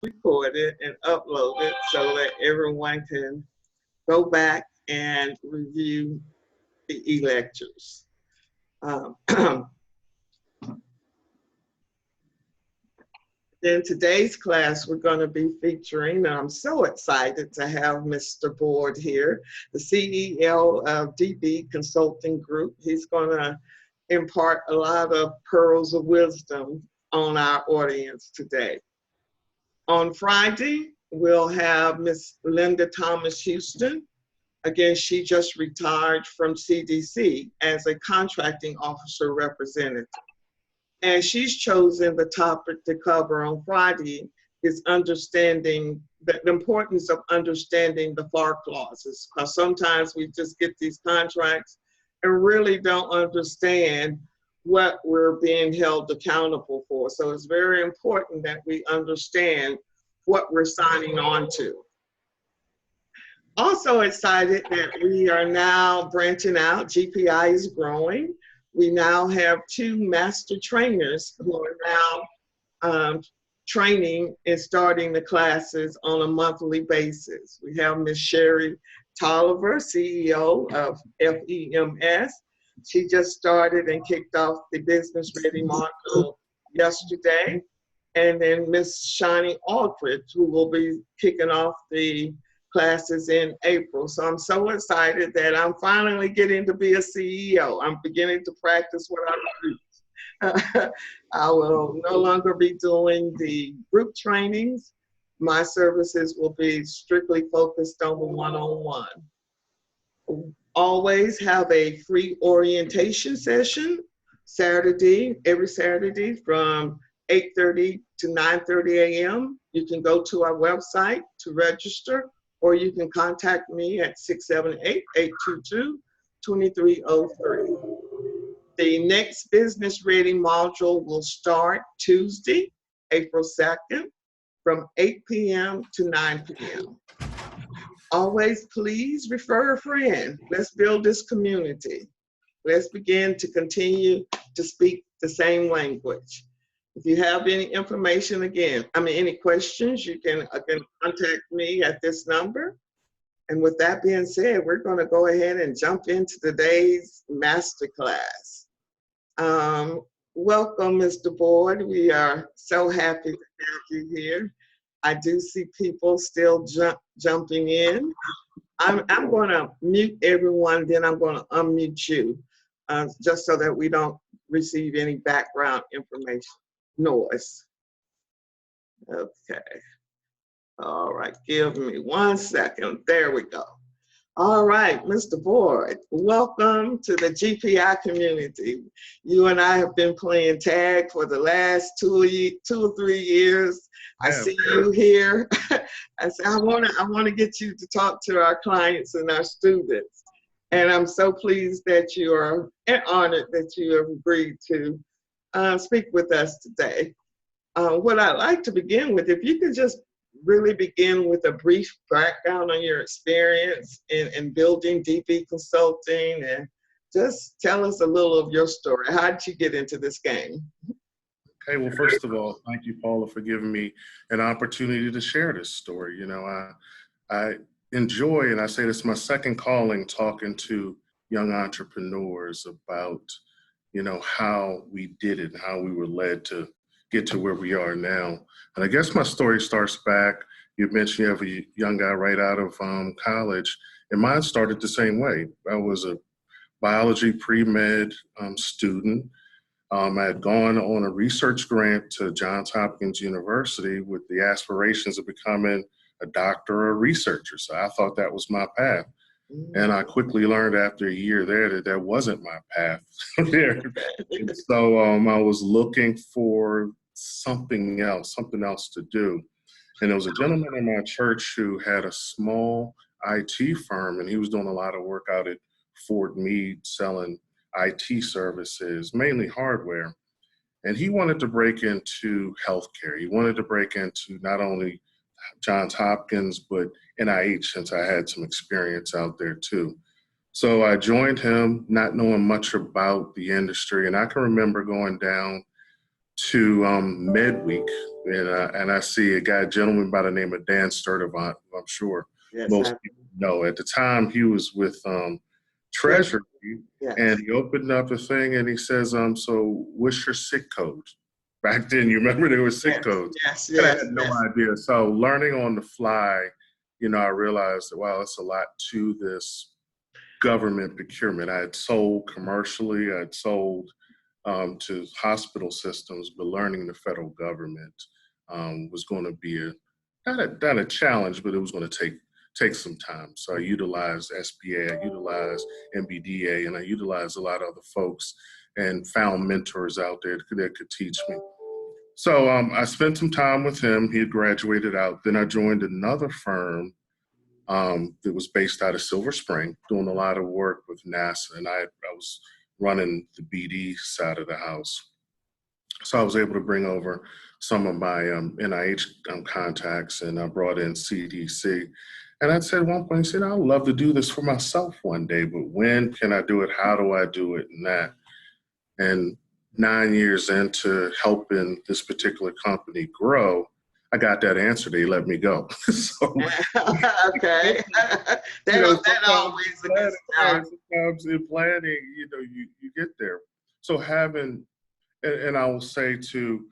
recorded and uploaded so that everyone can go back and review the e-lectures. In today's class, we're going to be featuring, and I'm so excited to have Mr. Board here, the CEO of DB Consulting Group. He's going to impart a lot of pearls of wisdom on our audience today. On Friday, we'll have Miss Linda Thomas Houston. Again, she just retired from CDC as a contracting officer representative. And she's chosen the topic to cover on Friday is understanding the importance of understanding the FAR clauses. Because sometimes we just get these contracts and really don't understand what we're being held accountable for. So it's very important that we understand what we're signing on to. Also excited that we are now branching out. GPI is growing. We now have 2 master trainers who are now training and starting the classes on a monthly basis. We have Ms. Sherry Tolliver, CEO of FEMS. She just started and kicked off the Business Ready module yesterday. And then Ms. Shani Aldridge, who will be kicking off the classes in April. So I'm so excited that I'm finally getting to be a CEO. I'm beginning to practice what I preach. I will no longer be doing the group trainings. My services will be strictly focused on the one-on-one. Always have a free orientation session every Saturday from 8:30 to 9:30 a.m. You can go to our website to register, or you can contact me at 678-822-2303. The next Business Ready module will start Tuesday, April 2nd, from 8 p.m. to 9 p.m. Always please refer a friend. Let's build this community. Let's begin to continue to speak the same language. If you have any information, any questions, you can contact me at this number. And with that being said, we're going to go ahead and jump into today's masterclass. Welcome, Mr. Board. We are so happy to have you here. I do see people still jumping in. I'm going to mute everyone, then I'm going to unmute you, just so that we don't receive any background information. Noise. Okay. All right, give me 1 second. There we go. All right, Mr. Board, welcome to the GPI community. You and I have been playing tag for the last 2 or 3 years. I see you here. I said, I want to get you to talk to our clients and our students. And I'm so pleased that you are, and honored that you have agreed to speak with us today. What I'd like to begin with, if you could just really begin with a brief background on your experience in building DB Consulting, and just tell us a little of your story. How did you get into this game? Okay, well, first of all, thank you, Paula, for giving me an opportunity to share this story. You know, I enjoy, and I say this is my second calling, talking to young entrepreneurs about, you know, how we did it and how we were led to get to where we are now. And I guess my story starts back. You mentioned you have a young guy right out of college, and mine started the same way. I was a biology pre-med student. I had gone on a research grant to Johns Hopkins University with the aspirations of becoming a doctor or a researcher. So I thought that was my path. And I quickly learned after a year there that that wasn't my path there. And so I was looking for something else to do. And there was a gentleman in my church who had a small IT firm, and he was doing a lot of work out at Fort Meade selling IT services, mainly hardware. And he wanted to break into healthcare. He wanted to break into not only Johns Hopkins, but NIH, since I had some experience out there too. So I joined him, not knowing much about the industry. And I can remember going down to Midweek, and I see a gentleman by the name of Dan Sturdivant, who I'm sure Yes, most people know. At the time, he was with Treasury, yes. and he opened up a thing and he says, so what's your SIC code? Back then, you remember there were SIC codes. Yes, And I yes, had no yes. idea. So learning on the fly, I realized that, wow, it's a lot to this government procurement. I had sold commercially, I had sold to hospital systems, but learning the federal government was going to be not a challenge, but it was going to take some time. So I utilized SBA, I utilized MBDA, and I utilized a lot of other folks and found mentors out there that could teach me. So I spent some time with him. He had graduated out. Then I joined another firm that was based out of Silver Spring, doing a lot of work with NASA, and I was running the BD side of the house. So I was able to bring over some of my NIH contacts, and I brought in CDC. And I said at one point, I'd love to do this for myself one day, but when can I do it? How do I do it? And that. And 9 years into helping this particular company grow, I got that answer. They let me go. So, okay. That always a good start. sometimes in planning, you get there. So and I will say too,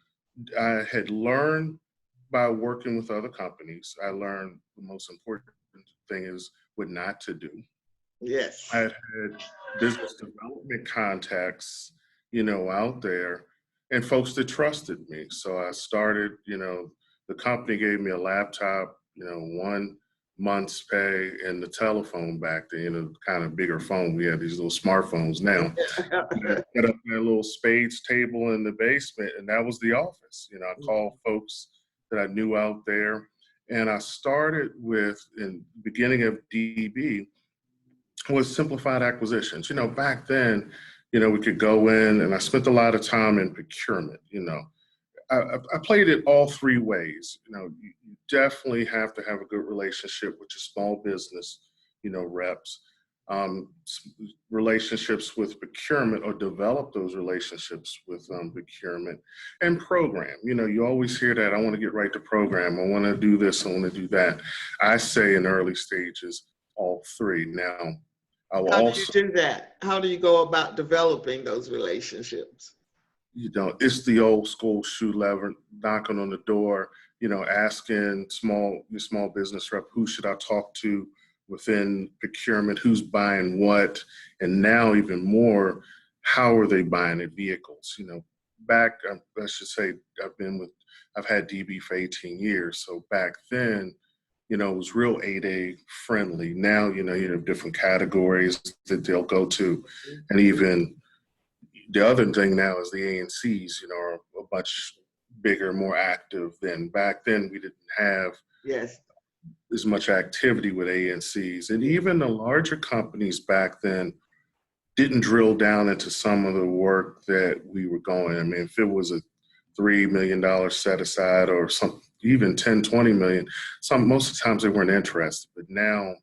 I had learned by working with other companies. I learned the most important thing is what not to do. Yes. I had business development contacts, out there, and folks that trusted me. So I started, the company gave me a laptop, 1 month's pay, and the telephone back then, kind of bigger phone. We have these little smartphones now. I set up that little spades table in the basement, and that was the office. I called folks that I knew out there, and I started with, in the beginning of DB, was simplified acquisitions. Back then, we could go in, and I spent a lot of time in procurement. I played it all three ways. You definitely have to have a good relationship with your small business, reps, relationships with procurement, or develop those relationships with procurement, and program. You always hear that, I want to get right to program. I want to do this, I want to do that. I say in early stages, all three. Now, I will How do you do that? How do you go about developing those relationships? It's the old school shoe lever, knocking on the door, asking your small business rep, who should I talk to within procurement, who's buying what, and now even more, how are they buying their vehicles? Back, I should say, I've had DB for 18 years. So back then, it was real 8A friendly. Now, you have different categories that they'll go to. And even the other thing now is the ANCs, are a much bigger, more active than back then. We didn't have as much activity with ANCs. And even the larger companies back then didn't drill down into some of the work that we were going. I mean, if it was a $3 million set aside or some, even 10, 20 million, most of the times they weren't interested. But now,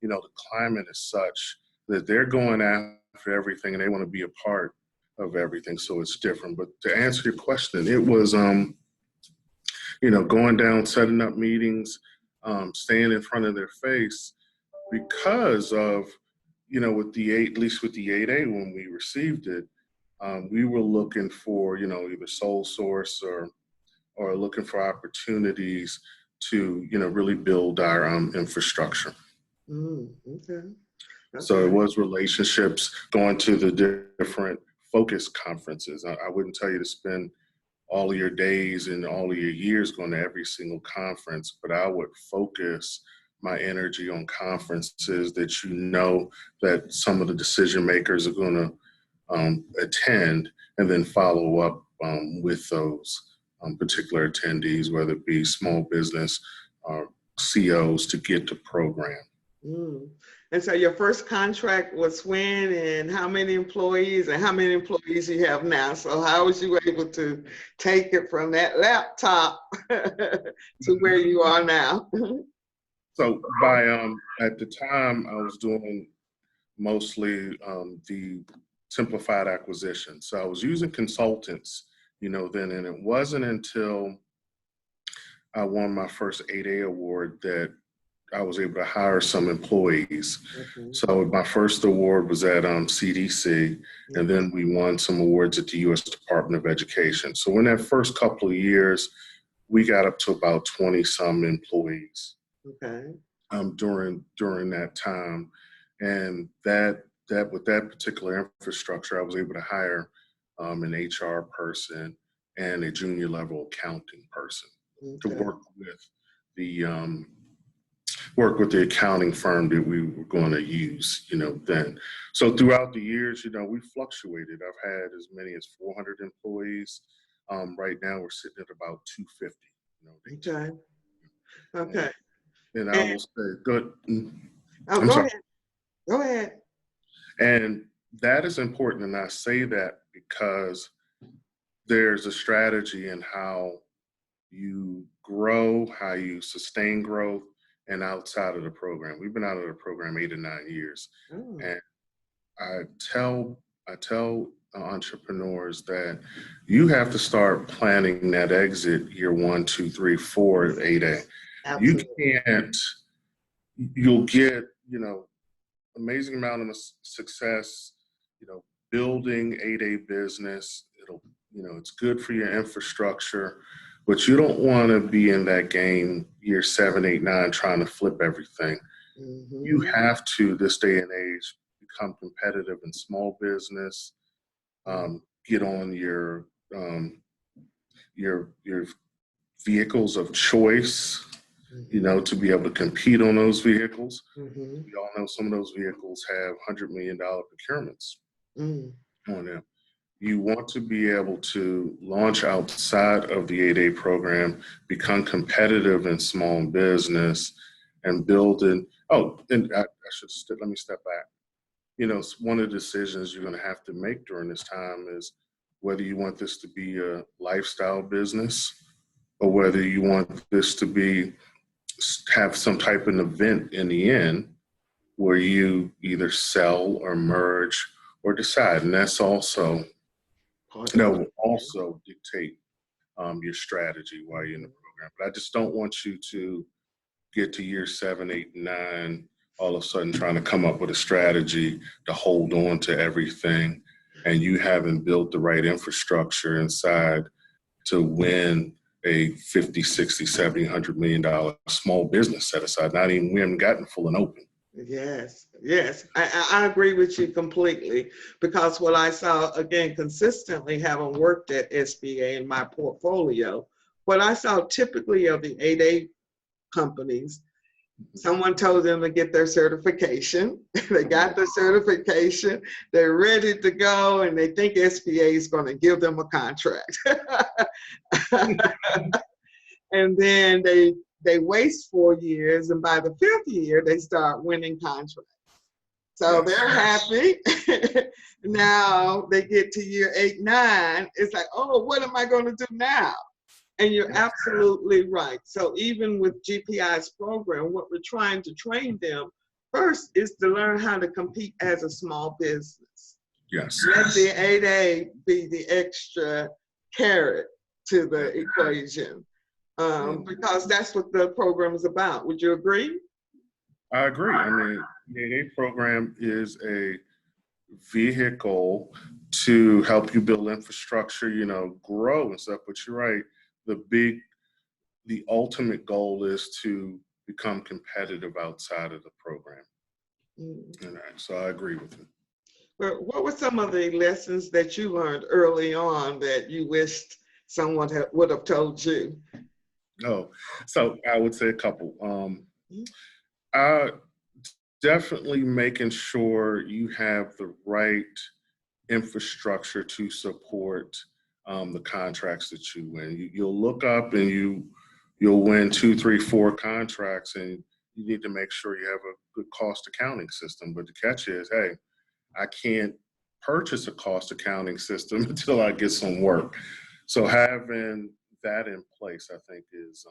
the climate is such that they're going after everything and they want to be a part of everything. So it's different. But to answer your question, it was, going down, setting up meetings, staying in front of their face, because of, at least with the 8A, when we received it, we were looking for, either sole source or looking for opportunities to, really build our infrastructure. Okay. So it was relationships, going to the different focus conferences. I wouldn't tell you to spend all of your days and all of your years going to every single conference, but I would focus my energy on conferences that that some of the decision makers are going to attend, and then follow up with those particular attendees, whether it be small business or COs, to get the program. And so your first contract was when, and how many employees you have now? So how was you able to take it from that laptop to where you are now? So at the time, I was doing mostly the simplified acquisition. So I was using consultants then. And it wasn't until I won my first 8A award that I was able to hire some employees. Mhm. So my first award was at CDC, and then we won some awards at the U.S. Department of Education. So in that first couple of years, we got up to about 20 some employees Okay. during that time, and that with that particular infrastructure, I was able to hire an HR person and a junior level accounting person to Okay. work with the accounting firm that we were going to use, then. So throughout the years, we fluctuated. I've had as many as 400 employees. Right now, we're sitting at about 250. Okay. Okay. And I And will say, good. oh, I'm go sorry. ahead. Go ahead. And that is important. And I say that because there's a strategy in how you grow, how you sustain growth, and outside of the program. We've been out of the program 8 or 9 years. Oh. And I tell entrepreneurs that you have to start planning that exit year 1, 2, 3, 4, 8A. You Absolutely. can't, you'll get, amazing amount of success, building 8A business. It's good for your infrastructure, but you don't want to be in that game year 7, 8, 9, trying to flip everything. You Mm-hmm. have to, this day and age, become competitive in small business, get on your vehicles of choice, Mm-hmm. to be able to compete on those vehicles. Mm-hmm. We all know some of those vehicles have $100 million procurements Mm. on them. You want to be able to launch outside of the 8A program, become competitive in small business, and build in. Oh, and let me step back. One of the decisions you're going to have to make during this time is whether you want this to be a lifestyle business or whether you want this to have some type of event in the end where you either sell or merge or decide. And that's also, Part that of will also dictate your strategy while you're in the program. But I just don't want you to get to year 7, 8, 9, all of a sudden trying to come up with a strategy to hold on to everything, and you haven't built the right infrastructure inside to win a 50, 60, 70, $100 million small business set aside. We haven't gotten full and open. Yes, yes, I agree with you completely, because what I saw, again, consistently having worked at SBA in my portfolio, what I saw typically of the 8A companies, someone told them to get their certification. They got the certification, they're ready to go, and they think SBA is going to give them a contract. And then they waste 4 years, and by the 5th year, they start winning contracts. So Yes. they're happy. Now they get to year 8, 9. It's like, oh, what am I going to do now? And you're absolutely right. So even with GPI's program, what we're trying to train them first is to learn how to compete as a small business. Yes. Let the 8A be the extra carrot to the equation, because that's what the program is about. Would you agree? I agree. I mean, the 8A program is a vehicle to help you build infrastructure, grow and stuff. But you're right. The ultimate goal is to become competitive outside of the program. Mm. So I agree with you. But what were some of the lessons that you learned early on that you wished someone would have told you? Oh, so I would say a couple. I definitely making sure you have the right infrastructure to support the contracts that you win. You'll look up and you'll win 2, 3, 4 contracts, and you need to make sure you have a good cost accounting system. But the catch is, hey, I can't purchase a cost accounting system until I get some work. So having that in place, I think, is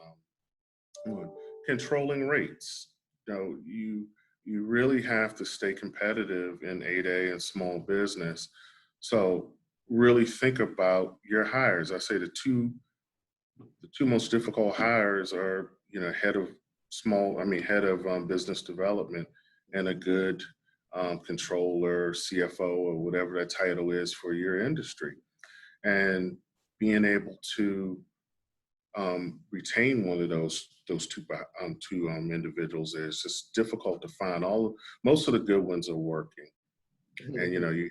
controlling rates. You really have to stay competitive in 8A and small business. So really think about your hires. I say the two most difficult hires are, head of business development and a good controller, CFO, or whatever that title is for your industry. And being able to retain one of those two individuals is just difficult to find. Most of the good ones are working, and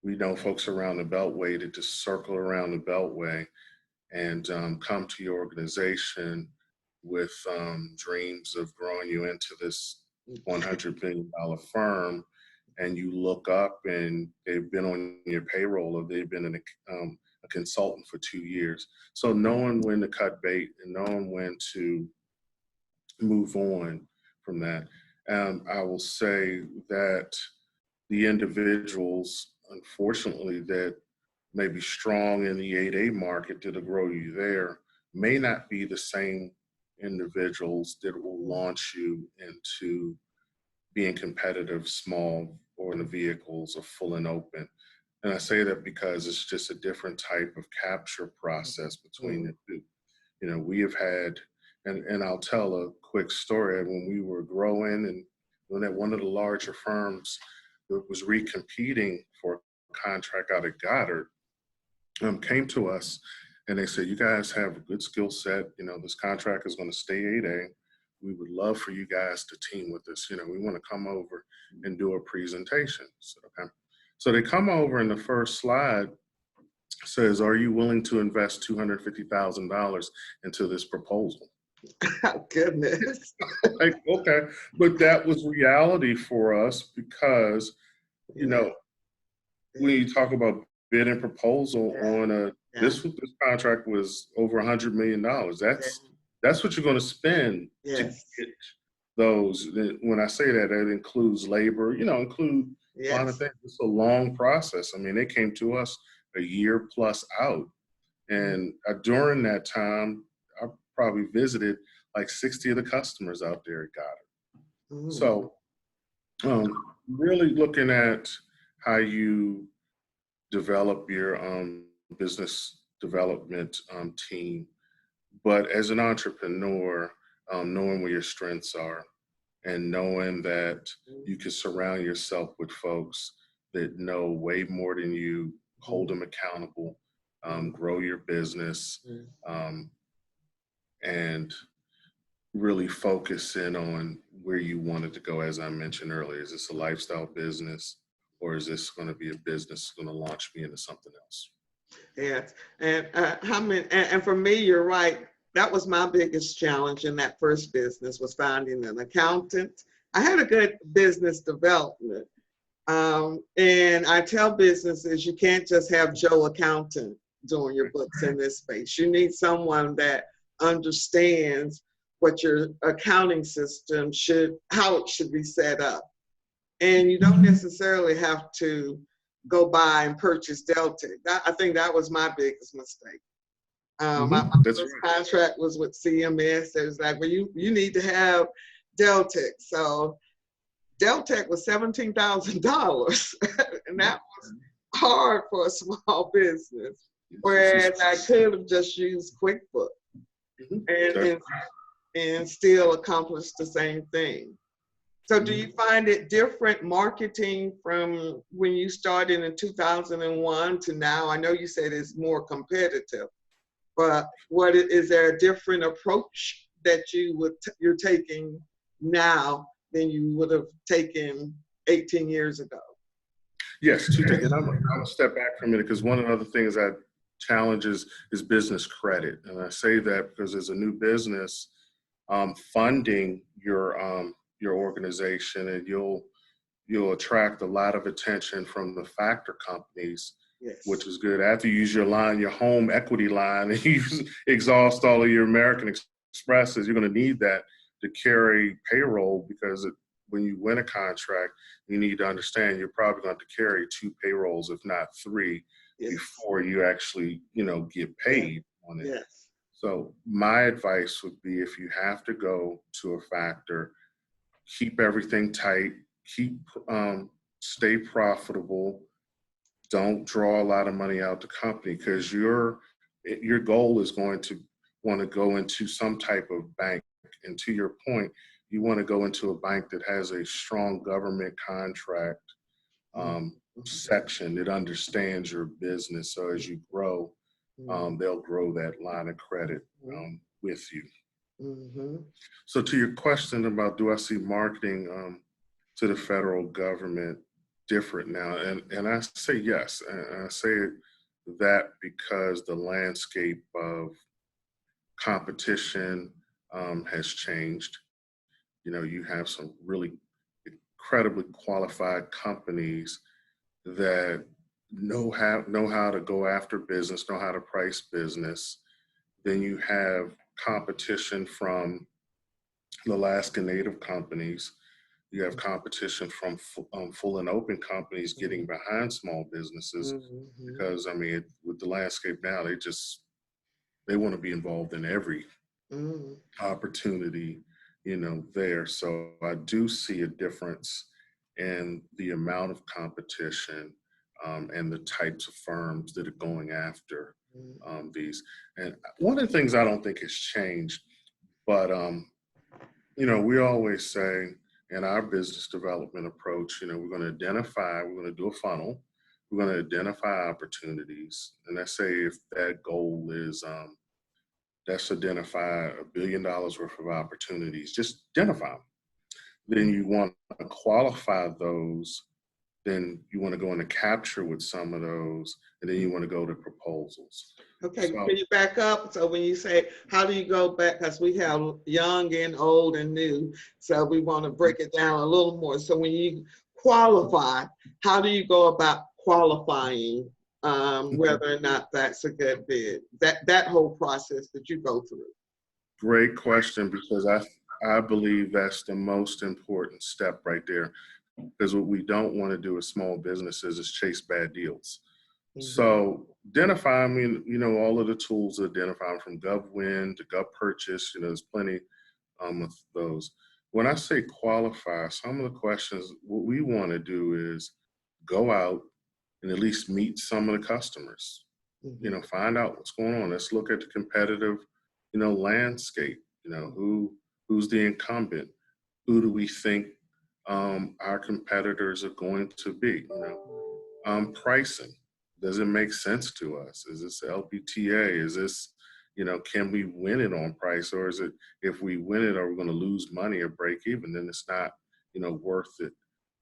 we know folks around the Beltway that just circle around the Beltway and come to your organization with dreams of growing you into this $100 billion firm, and you look up and they've been on your payroll or they've been a consultant for 2 years. So knowing when to cut bait and knowing when to move on from that. I will say that the individuals, unfortunately, that may be strong in the 8A market that'll grow you there may not be the same individuals that will launch you into being competitive, small, or in the vehicles of full and open. And I say that because it's just a different type of capture process between the two. We have had, and I'll tell a quick story. When we were growing and when at one of the larger firms that was recompeting for a contract out of Goddard, came to us and they said, you guys have a good skill set. This contract is going to stay 8A. We would love for you guys to team with us. We want to come over and do a presentation. So, okay. So they come over and the first slide says, are you willing to invest $250,000 into this proposal? Oh, goodness. Like, okay. But that was reality for us because, when you talk about bid and proposal on this contract was over $100 million. That's what you're going to spend to get those. When I say that, that includes labor, include a lot of things. It's a long process. I mean, they came to us a year plus out. And during that time, I probably visited like 60 of the customers out there at Goddard. So really looking at how you develop your business development team, but as an entrepreneur, knowing where your strengths are and knowing that you can surround yourself with folks that know way more than you, hold them accountable, grow your business, and really focus in on where you want it to go. As I mentioned earlier, is this a lifestyle business or is this going to be a business that's going to launch me into something else? Yes, and and for me, you're right. That was my biggest challenge in that first business, was finding an accountant. I had a good business development, and I tell businesses you can't just have Joe accountant doing your books in this space. You need someone that understands what your accounting system how it should be set up, and you don't necessarily have to go buy and purchase Deltek. I think that was my biggest mistake. My first contract was with CMS. It was like, well, you need to have Deltek. So Deltek was $17,000, and that was hard for a small business. Whereas I could have just used QuickBooks and still accomplish the same thing. So do you find it different marketing from when you started in 2001 to now? I know you said it's more competitive, but is there a different approach that you're taking now than you would have taken 18 years ago? Yes, two things. And I'm gonna step back for a minute because one of the other things that challenges is business credit. And I say that because as a new business, funding your organization, and you'll attract a lot of attention from the factor companies, which is good. After you use your home equity line, and you exhaust all of your American Expresses, you're going to need that to carry payroll, because when you win a contract, you need to understand you're probably going to carry 2 payrolls, if not 3, before you actually, get paid on it. So my advice would be, if you have to go to a factor, keep everything tight, stay profitable, Don't draw a lot of money out the company, because your goal is going to want to go into some type of bank. And to your point, you want to go into a bank that has a strong government contract section that understands your business. So as you grow, they'll grow that line of credit with you. So to your question about, do I see marketing to the federal government different now? And I say yes. And I say that because the landscape of competition has changed. You know, you have some really incredibly qualified companies that know how to go after business, know how to price business. Then you have competition from the Alaska Native companies. You have competition from full and open companies getting behind small businesses, because I mean, with the landscape now, they want to be involved in every opportunity, you know, there. So I do see a difference in the amount of competition and the types of firms that are going after these. And one of the things I don't think has changed, but you know, we always say in our business development approach, you know, we're going to do a funnel, we're going to identify opportunities, and let's say if that goal is let's identify $1 billion worth of opportunities, just identify them. Then you want to qualify those. Then you want to go into capture with some of those, and then you want to go to proposals. Okay, so, can you back up? So when you say, how do you go back? Because we have young and old and new, so we want to break it down a little more. So when you qualify, how do you go about qualifying whether or not that's a good bid? That whole process that you go through. Great question, because I believe that's the most important step right there. Because what we don't want to do as small businesses is chase bad deals. So identify, I mean, you know, all of the tools to identify, from GovWin to GovPurchase, you know, there's plenty of those. When I say qualify, some of the questions, what we want to do is go out and at least meet some of the customers, you know, find out what's going on. Let's look at the competitive, you know, landscape, you know, who's the incumbent, who do we think our competitors are going to be, you know, pricing. Does it make sense to us? Is this LPTA? Is this, you know, can we win it on price? Or is it, if we win it, are we going to lose money or break even? Then it's not, you know, worth it,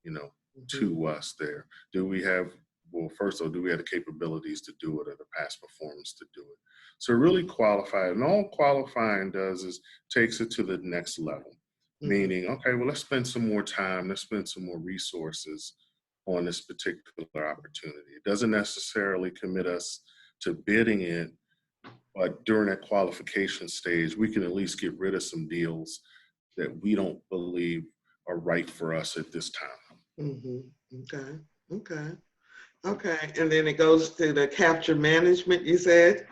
you know, to us there. Do we have, well, first of all, do we have the capabilities to do it, or the past performance to do it? So really qualify it. And all qualifying does is takes it to the next level. Meaning, okay, well, let's spend some more time, let's spend some more resources on this particular opportunity. It doesn't necessarily commit us to bidding it, but during that qualification stage, we can at least get rid of some deals that we don't believe are right for us at this time. Okay. And then it goes to the capture management, you said?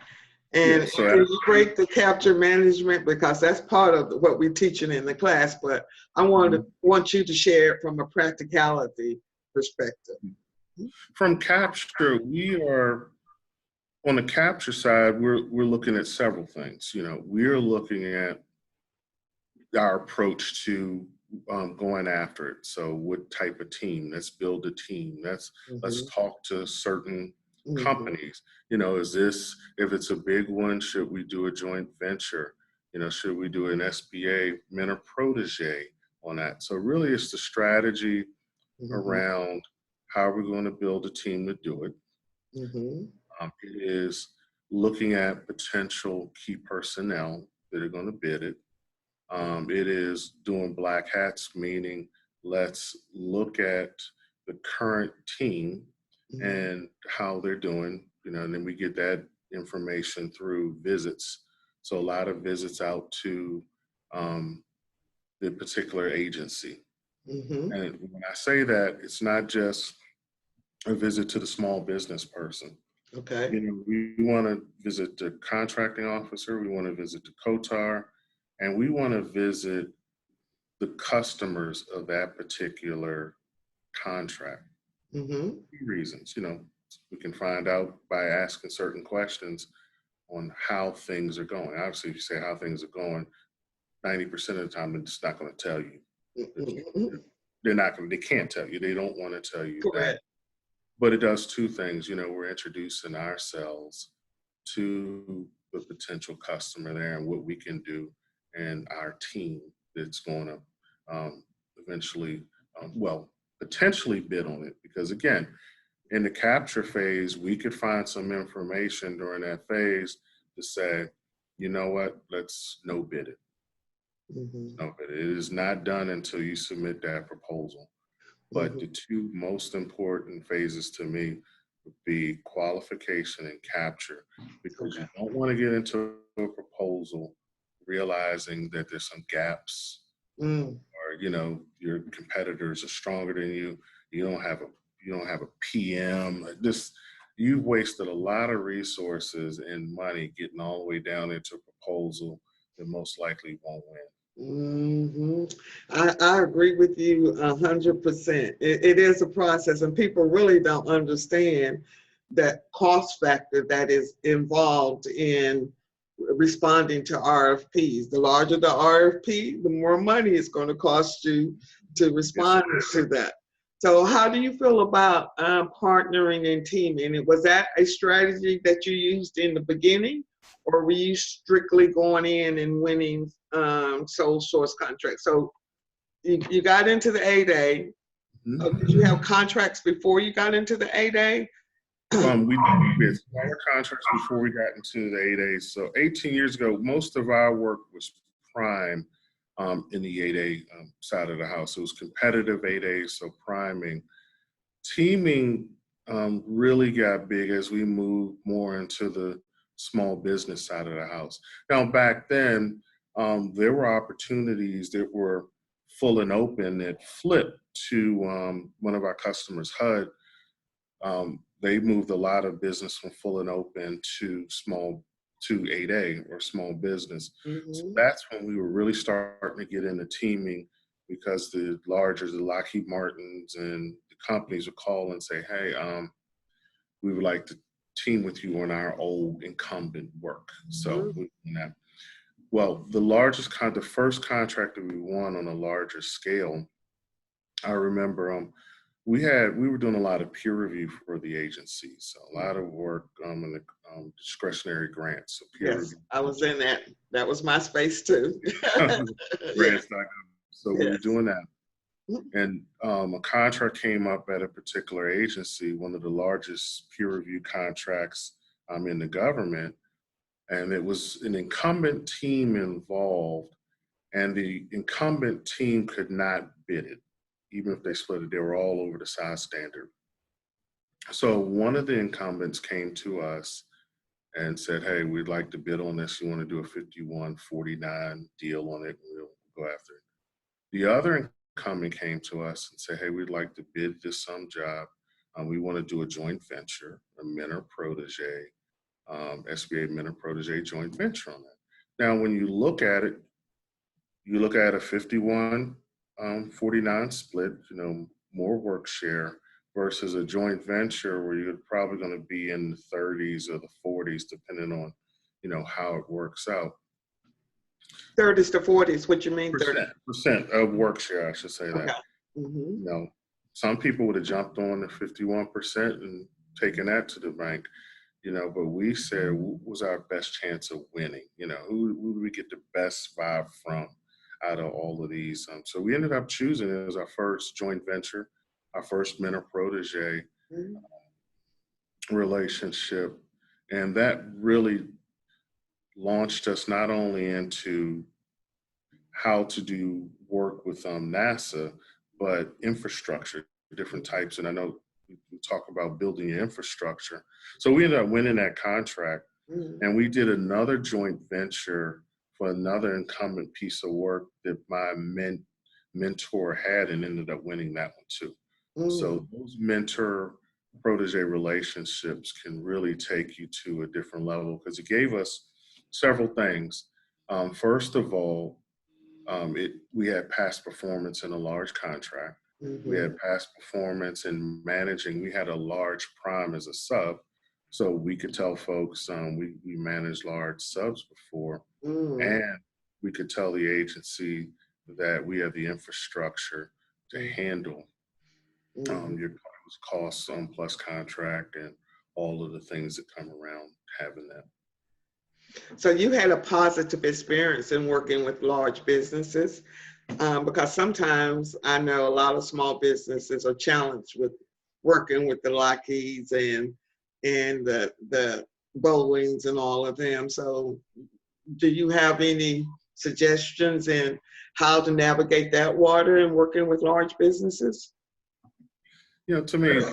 And yeah, so can you break the capture management, because that's part of what we're teaching in the class, but I want you to share it from a practicality perspective. From capture, we are on the capture side, we're looking at several things. You know, we're looking at our approach to going after it. So what type of team? Let's build a team. Let's talk to certain companies. You know, is this, if it's a big one, should we do a joint venture? You know, should we do an SBA mentor protege on that? So really it's the strategy around how we're going to build a team to do it. It is looking at potential key personnel that are going to bid it. It is doing black hats, meaning let's look at the current team and how they're doing, you know, and then we get that information through visits. So a lot of visits out to the particular agency. And when I say that, it's not just a visit to the small business person. Okay. You know, we want to visit the contracting officer, we want to visit the COTAR, and we want to visit the customers of that particular contract. 2 reasons, you know, We can find out by asking certain questions on how things are going. Obviously, if you say how things are going, 90% of the time, they're just not going to tell you. Mhm. They can't tell you. They don't want to tell you that. Correct. But it does two things. We're introducing ourselves to the potential customer there and what we can do, and our team that's going to eventually, potentially bid on it. Because again, in the capture phase, we could find some information during that phase to say, you know what, let's no bid it. Mhm. No bid it. It is not done until you submit that proposal. But Mhm. the two most important phases to me would be qualification and capture, because Okay. you don't want to get into a proposal realizing that there's some gaps, Mm. or your competitors are stronger than you. You don't have a PM. This You've wasted a lot of resources and money getting all the way down into a proposal that most likely won't win. Hmm. I agree with you 100%. It is a process, and people really don't understand that cost factor that is involved in responding to RFPs. The larger the RFP, the more money it's going to cost you to Yes. respond to that. So, how do you feel about partnering and teaming? And was that a strategy that you used in the beginning, or were you strictly going in and winning sole source contracts? So, you got into the 8A. Mhm. Did you have contracts before you got into the 8A? We had smaller contracts before we got into the 8As. So 18 years ago, most of our work was prime in the 8A side of the house. It was competitive 8As, so priming. Teaming really got big as we moved more into the small business side of the house. Now, back then, there were opportunities that were full and open that flipped to one of our customers, HUD. They moved a lot of business from full and open to 8A or small business. So Hmm. that's when we were really starting to get into teaming, because the Lockheed Martins and the companies would call and say, hey, we would like to team with you on our old incumbent work. So we did that. Well, the first contract that we won on a larger scale, I remember we were doing a lot of peer review for the agency, so a lot of work in the discretionary grants, so peer Yes, review. I was in that. That was my space too. Yes, Grants.gov. So we were yes. doing that, and a contract came up at a particular agency, one of the largest peer review contracts in the government, and it was an incumbent team involved, and the incumbent team could not bid it. Even if they split it, they were all over the size standard. So one of the incumbents came to us and said, hey, we'd like to bid on this. You want to do a 51-49 deal on it? We'll go after it. The other incumbent came to us and said, hey, we'd like to bid this job. We want to do a joint venture, a mentor protege, SBA mentor protege joint venture on that. Now, when you look at it, you look at a 51-49 split, more work share versus a joint venture where you're probably going to be in the 30s or the 40s, depending on, how it works out. 30s to 40s. What you mean 30? Percent of work share, I should say Okay. that. Hmm. Some people would have jumped on the 51% and taken that to the bank, but we said, what was our best chance of winning? Who do we get the best vibe from out of all of these? So we ended up choosing it as our first joint venture, our first mentor protege relationship. And that really launched us not only into how to do work with NASA, but infrastructure, different types. And I know we talk about building your infrastructure. So we ended up winning that contract, and we did another joint venture for another incumbent piece of work that my mentor had, and ended up winning that one too. So those mentor protege relationships can really take you to a different level, because it gave us several things. First of all, we had past performance in a large contract. We Mm-hmm. had past performance and managing. We had a large prime as a sub, so we could tell folks we managed large subs before, Mm-hmm. and we could tell the agency that we have the infrastructure to handle Mm-hmm. your costs plus contract and all of the things that come around having that. So you had a positive experience in working with large businesses, because sometimes I know a lot of small businesses are challenged with working with the Lockeys and the Bowlings and all of them. So do you have any suggestions in how to navigate that water and working with large businesses? To me,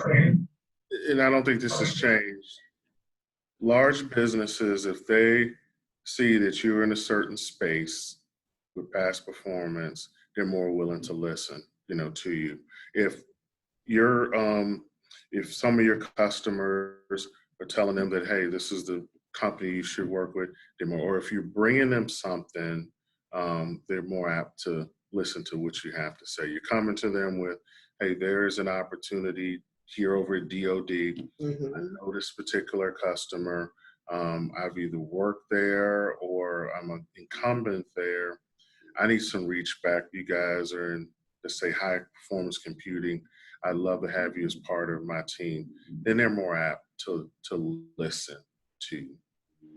and I don't think this has changed, large businesses, if they see that you're in a certain space with past performance, they're more willing to listen, to you. If you're, if some of your customers are telling them that, hey, this is the company you should work with, they're more, or if you're bringing them something, they're more apt to listen to what you have to say. You're coming to them with, hey, there is an opportunity here over at DOD. I Mm-hmm. know this particular customer. I've either worked there or I'm an incumbent there. I need some reach back. You guys are in, let's say, high performance computing. I'd love to have you as part of my team. Then they're more apt to listen to you.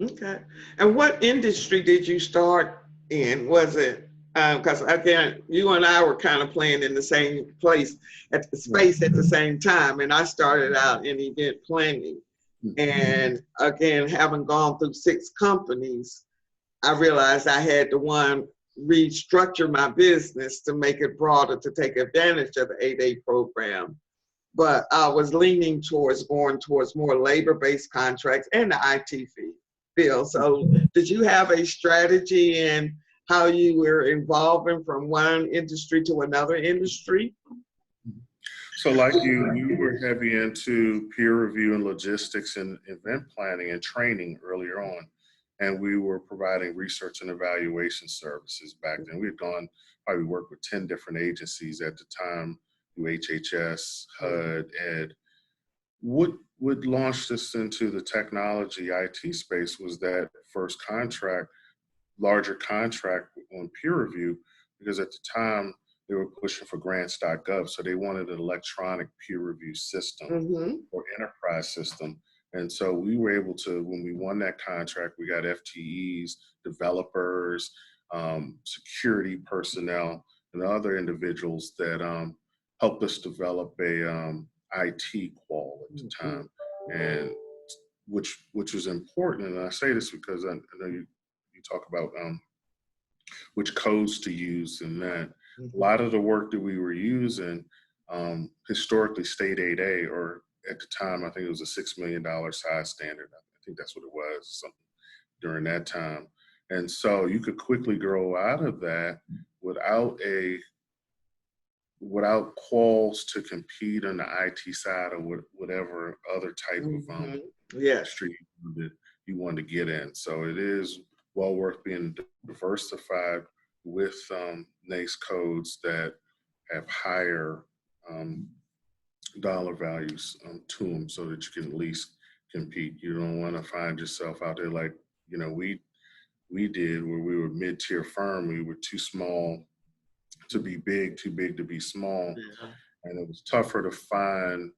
Okay. And what industry did you start in? Was it, because again, you and I were kind of playing in the same place at the space at the same time, and I started out in event planning. And again, having gone through 6 companies, I realized I had to restructure my business to make it broader to take advantage of the 8A program. But I was leaning towards going towards more labor-based contracts and the IT field. So did you have a strategy in how you were evolving from one industry to another industry? So like you, we were heavy into peer review and logistics and event planning and training earlier on. And we were providing research and evaluation services back then. We had probably worked with 10 different agencies at the time, through HHS, HUD, Ed. What launched us into the technology IT space was that first contract, larger contract on peer review, because at the time they were pushing for grants.gov. So they wanted an electronic peer review system Mm-hmm. or enterprise system. And so we were able to, when we won that contract, we got FTEs, developers, security personnel, and other individuals that helped us develop a IT qual at the time, and which was important. And I say this because I know you talk about which codes to use and that. A Mm-hmm. lot of the work that we were using historically stayed 8A, or at the time, I think it was a $6 million size standard. I think that's what it was, something during that time. And so you could quickly grow out of that without quals to compete on the IT side or whatever other type of Mm-hmm. Yes. industry you wanted to get in. So it is well worth being diversified with NAICS codes that have higher dollar values to them, so that you can at least compete. You don't want to find yourself out there like we did, where we were mid-tier firm. We were too small to be big, too big to be small, Yeah. and it was tougher to find.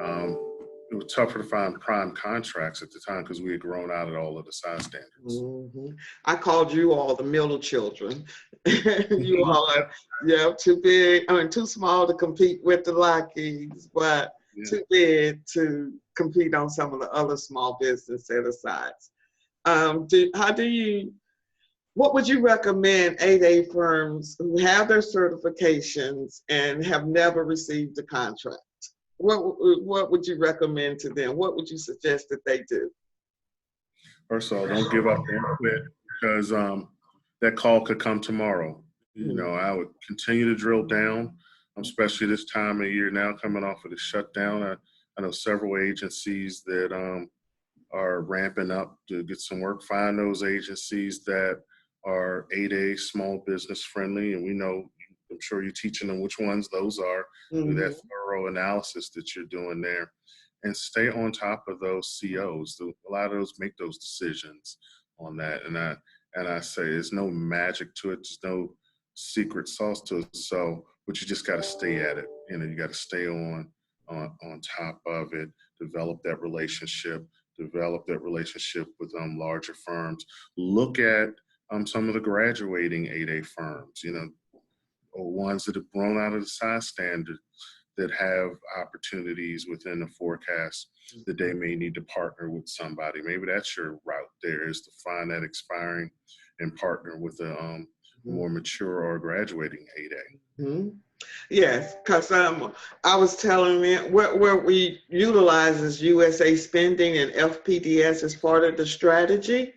Um, it was tougher to find prime contracts at the time because we had grown out of all of the size standards. Mm-hmm. I called you all the middle children. You all are, yeah, too big, I mean, too small to compete with the Lockies, but Yeah. too big to compete on some of the other small business set asides. What would you recommend 8A firms who have their certifications and have never received a contract? What would you recommend to them? What would you suggest that they do? First of all, don't give up and quit, because that call could come tomorrow. I would continue to drill down, especially this time of year now, coming off of the shutdown. I know several agencies that are ramping up to get some work. Find those agencies that are 8A small business friendly, and we know I'm sure you're teaching them which ones those are, do that thorough analysis that you're doing there, and stay on top of those COs. A lot of those make those decisions on that. And I say there's no magic to it. There's no secret sauce to it. So, but you just got to stay at it. You know, you got to stay on top of it, develop that relationship with larger firms. Look at some of the graduating 8A firms, you know, or ones that have grown out of the size standard that have opportunities within the forecast that they may need to partner with somebody. Maybe that's your route there, is to find that expiring and partner with a more mature or graduating 8A. Yes, because I was telling them where we utilize is USA spending and FPDS as part of the strategy,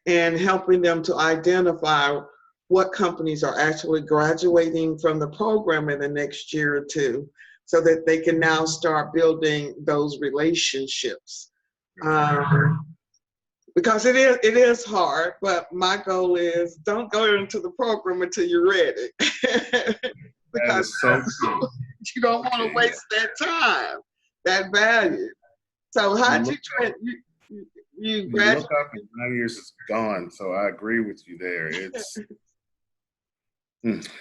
and helping them to identify what companies are actually graduating from the program in the next year or two, so that they can now start building those relationships. Because it is hard, but my goal is don't go into the program until you're ready. Because you don't want to waste that time, that value. So how did you graduate? Look up and 9 years is gone. So I agree with you there. It's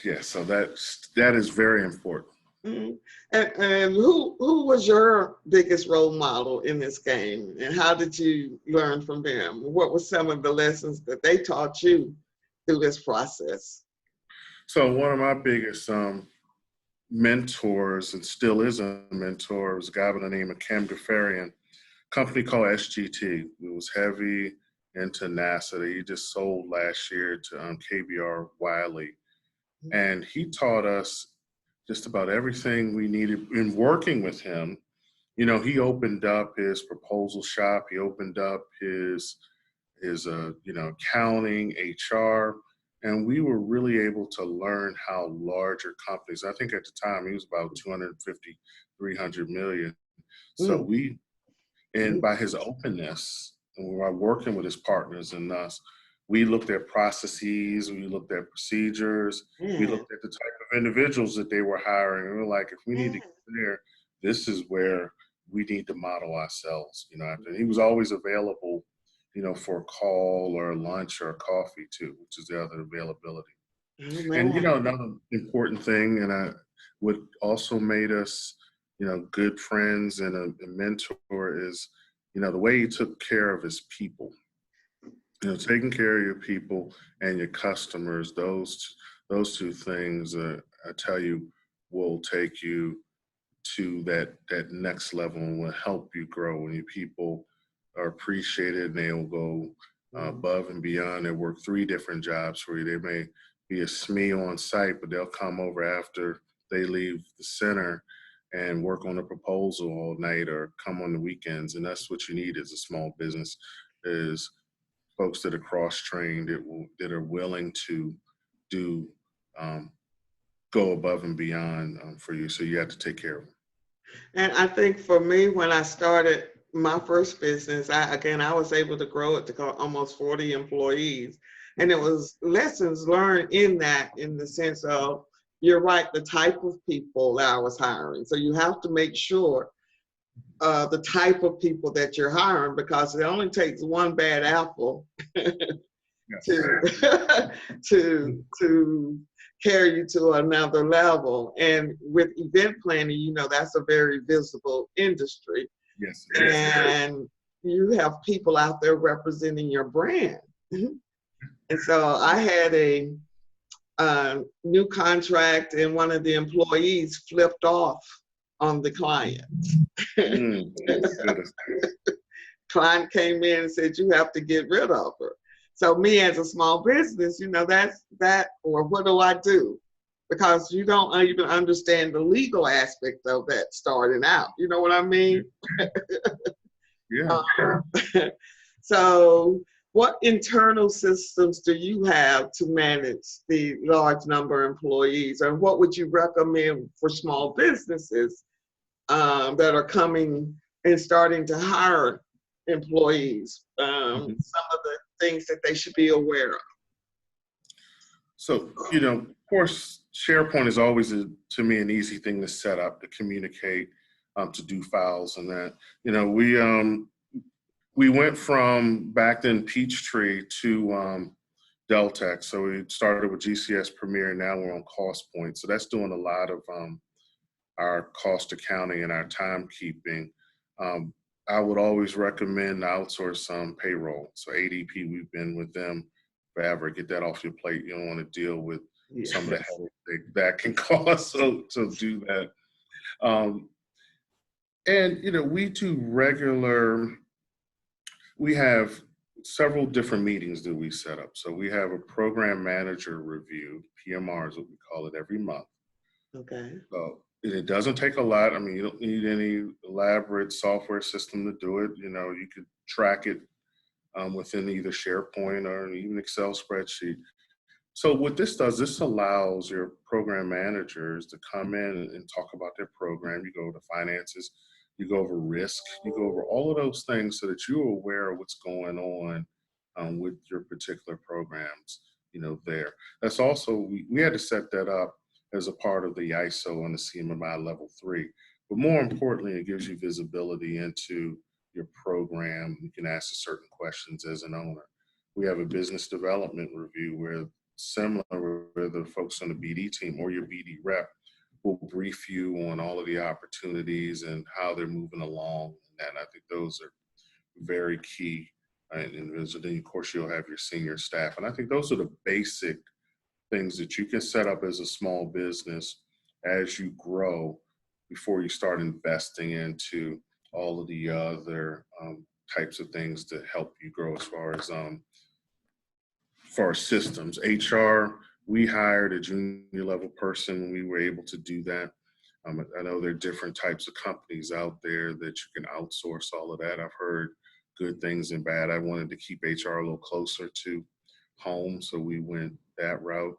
yeah. So that is very important. And who was your biggest role model in this game, and how did you learn from them? What were some of the lessons that they taught you through this process? So one of my biggest mentors, and still is a mentor, was a guy by the name of Cam Gafarian, company called SGT. It was heavy into NASA that he just sold last year to KBR Wiley. And he taught us just about everything we needed in working with him. You know, he opened up his proposal shop. He opened up his accounting, HR, and we were really able to learn how larger companies, I think at the time he was about 250, 300 million. So and by his openness, and by working with his partners and us, we looked at processes, we looked at procedures, we looked at the type of individuals that they were hiring. And we were like, if we need to get there, this is where we need to model ourselves. You know, and he was always available, you know, for a call or a lunch or a coffee too, which is the other availability. And, you know, another important thing, and what also made us, you know, good friends and a mentor is, you know, the way he took care of his people. You know, taking care of your people and your customers, those two things, I tell you, will take you to that next level and will help you grow. When your people are appreciated and they will go above and beyond. They work 3 different jobs for you. They may be a SME on site, but they'll come over after they leave the center and work on a proposal all night or come on the weekends. And that's what you need as a small business, is folks that are cross-trained, that are willing to go above and beyond for you. So you have to take care of them. And I think for me, when I started my first business, I was able to grow it to almost 40 employees. And it was lessons learned in the sense of, you're right, the type of people that I was hiring. So you have to make sure the type of people that you're hiring, because it only takes one bad apple to carry you to another level. And with event planning, you know, that's a very visible industry. Yes. And you have people out there representing your brand. And so I had a new contract, and one of the employees flipped off on the client. Client came in and said, you have to get rid of her. So me as a small business, you know, or what do I do? Because you don't even understand the legal aspect of that starting out. You know what I mean? Yeah. So what internal systems do you have to manage the large number of employees? And what would you recommend for small businesses that are coming and starting to hire employees? Some of the things that they should be aware of. So, you know, of course, SharePoint is always, to me, an easy thing to set up, to communicate, to do files and that. You know, we went from back then Peachtree to Deltek. So we started with GCS Premier, and now we're on CostPoint. So that's doing a lot of our cost accounting and our timekeeping. I would always recommend outsource payroll. So ADP, we've been with them forever. Get that off your plate. You don't want to deal with some of the headache that can cause. So do that. And, you know, we have several different meetings that we set up. So we have a program manager review, PMR is what we call it, every month. Okay. So it doesn't take a lot. I mean, you don't need any elaborate software system to do it. You know, you could track it within either SharePoint or even Excel spreadsheet. So what this does, this allows your program managers to come in and talk about their program. You go over finances, you go over risk, you go over all of those things so that you're aware of what's going on with your particular programs, you know, there. That's also, we had to set that up as a part of the ISO and the CMMI level 3. But more importantly, it gives you visibility into your program. You can ask certain questions as an owner. We have a business development review where the folks on the BD team or your BD rep will brief you on all of the opportunities and how they're moving along. And I think those are very key. And then, of course, you'll have your senior staff. And I think those are the basic things that you can set up as a small business as you grow before you start investing into all of the other types of things that help you grow as far as systems. HR, we hired a junior level person. We were able to do that. I know there are different types of companies out there that you can outsource all of that. I've heard good things and bad. I wanted to keep HR a little closer to home, so we went that route.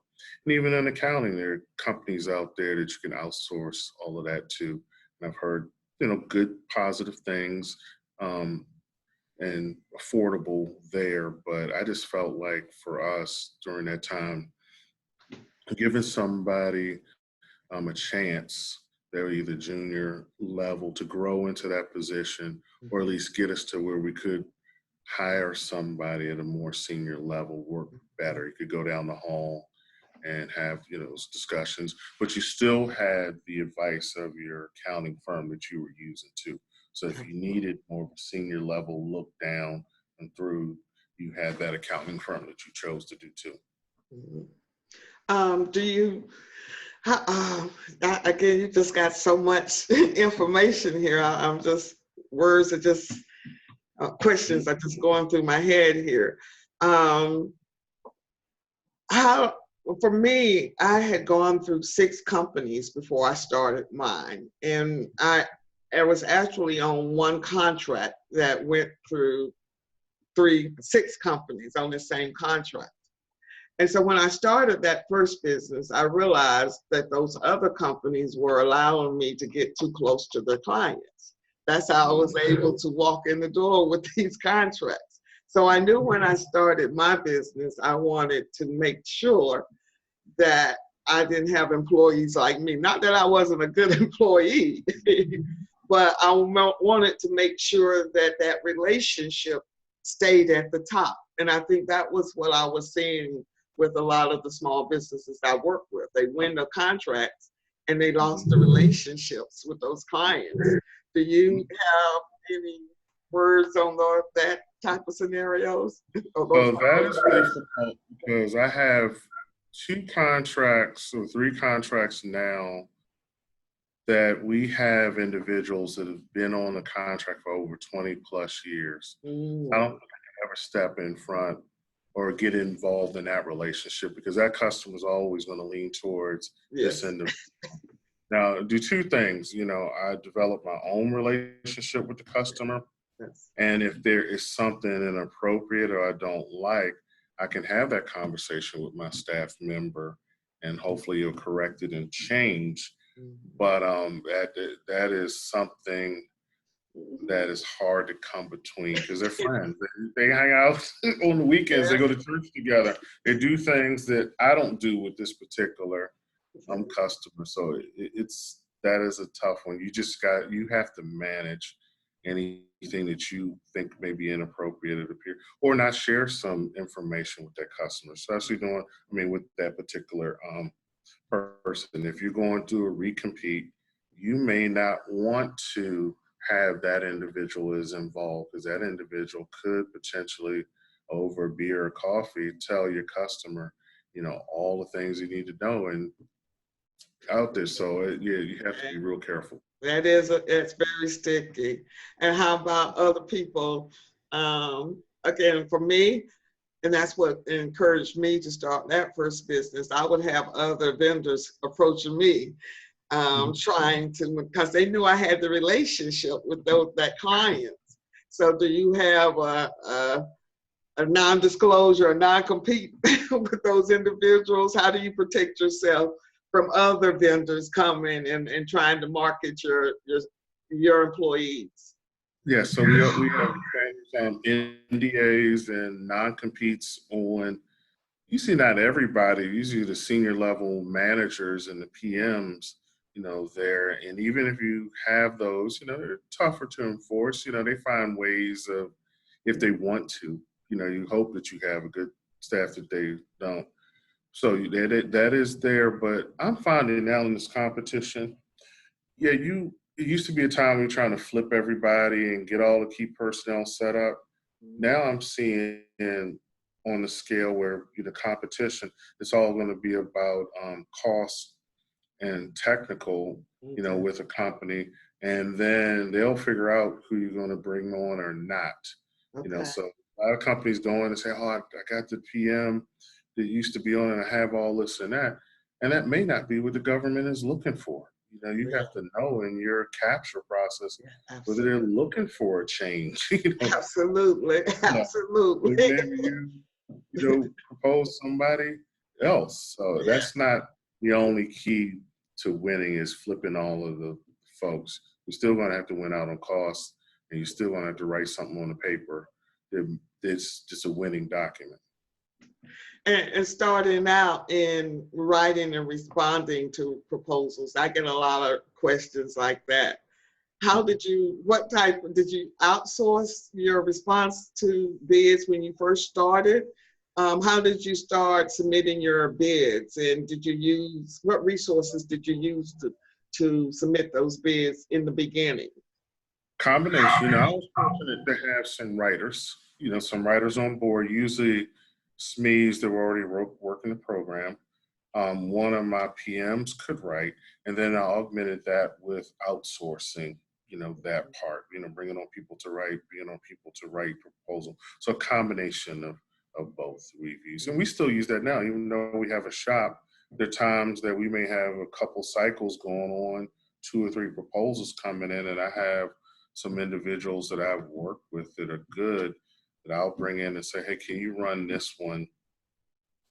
And even in accounting, there are companies out there that you can outsource all of that to. And I've heard, you know, good, positive things and affordable there. But I just felt like for us during that time, giving somebody a chance, they're either junior level to grow into that position, or at least get us to where we could hire somebody at a more senior level, work better. You could go down the hall and have, you know, those discussions, but you still had the advice of your accounting firm that you were using too. So if you needed more of a senior level look down and through, you had that accounting firm that you chose to do too. Do you, again, you just got so much information here. I'm just, words are just, questions are just going through my head here. For me, I had gone through 6 companies before I started mine. And I was actually on one contract that went through 6 companies on the same contract. And so when I started that first business, I realized that those other companies were allowing me to get too close to their clients. That's how I was able to walk in the door with these contracts. So I knew when I started my business, I wanted to make sure that I didn't have employees like me. Not that I wasn't a good employee, but I wanted to make sure that that relationship stayed at the top. And I think that was what I was seeing with a lot of the small businesses I work with. They win the contracts and they lost the relationships with those clients. Do you have any words on that type of scenarios? Well, that is difficult because I have 2 contracts or 3 contracts now that we have individuals that have been on the contract for over 20 plus years. I don't think I can ever step in front or get involved in that relationship because that customer is always going to lean towards this individual. Now, do 2 things. You know, I develop my own relationship with the customer. Yes. And if there is something inappropriate or I don't like, I can have that conversation with my staff member and hopefully you'll correct it and change. But that is something that is hard to come between because they're friends. They hang out on the weekends. They go to church together. They do things that I don't do with this particular customers. So that is a tough one. You have to manage anything that you think may be inappropriate at appear, or not share some information with that customer, especially with that particular person. If you're going through a recompete, you may not want to have that individual is involved, because that individual could potentially, over beer or coffee, tell your customer, all the things you need to know and out there. So you have to be real careful. It's very sticky. And how about other people? Again, for me, and that's what encouraged me to start that first business. I would have other vendors approaching me, trying to, because they knew I had the relationship with that client. So do you have a non-disclosure, a non-compete with those individuals? How do you protect yourself from other vendors coming and trying to market your employees? Yeah, so we have NDAs and non-competes on. You see, not everybody, usually the senior level managers and the PMs, there. And even if you have those, they're tougher to enforce. They find ways of, if they want to, you hope that you have a good staff that they don't. So that is there. But I'm finding now in this competition, it used to be a time we were trying to flip everybody and get all the key personnel set up. Now I'm seeing on the scale where the competition, it's all going to be about cost and technical, with a company, and then they'll figure out who you're going to bring on or not. Okay. So a lot of companies go in and say, oh, I got the PM that used to be on and I have all this and that may not be what the government is looking for. You have to know in your capture process whether they're looking for a change. Absolutely. Absolutely. Maybe you propose somebody else. So that's not the only key to winning, is flipping all of the folks. You're still going to have to win out on cost, and you're still going to have to write something on the paper. It's just a winning document. And starting out in writing and responding to proposals, I get a lot of questions like that. Did you outsource your response to bids when you first started? How did you start submitting your bids? And what resources did you use to submit those bids in the beginning? Combination. I was fortunate to have some writers, on board, usually SMEs that were already working the program. One of my PMs could write, and then I augmented that with outsourcing, that part, bringing on people to write, bringing on people to write proposal. So a combination of both we've used. And we still use that now, even though we have a shop. There are times that we may have a couple cycles going on, 2 or 3 proposals coming in, and I have some individuals that I've worked with that are good, that I'll bring in and say, hey, can you run this one,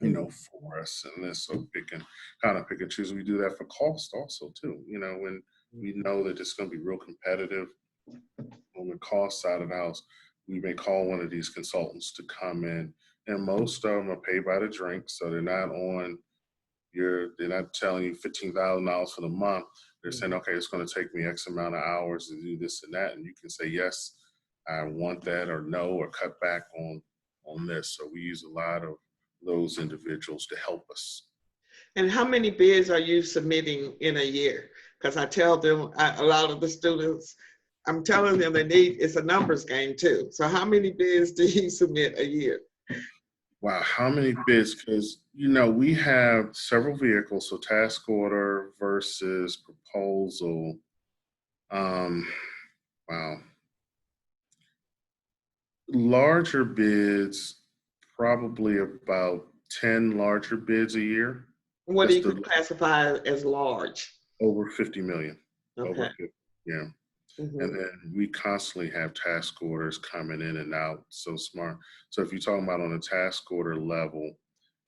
for us? And this, so pick and choose. We do that for cost also too. When we know that it's going to be real competitive on the cost side of the house, we may call one of these consultants to come in, and most of them are paid by the drink. So they're not telling you $15,000 for the month. They're saying, okay, it's going to take me X amount of hours to do this and that. And you can say, yes, I want that, or no, or cut back on this. So we use a lot of those individuals to help us. And how many bids are you submitting in a year? Because I tell them, a lot of the students, I'm telling them it's a numbers game too. So how many bids do you submit a year? Wow, how many bids? Because, we have several vehicles, so task order versus proposal. Wow. Larger bids, probably about 10 larger bids a year. What do you classify as large? Over 50 million. Okay. Over 50, yeah. Mm-hmm. And then we constantly have task orders coming in and out. So smart. So if you're talking about on a task order level,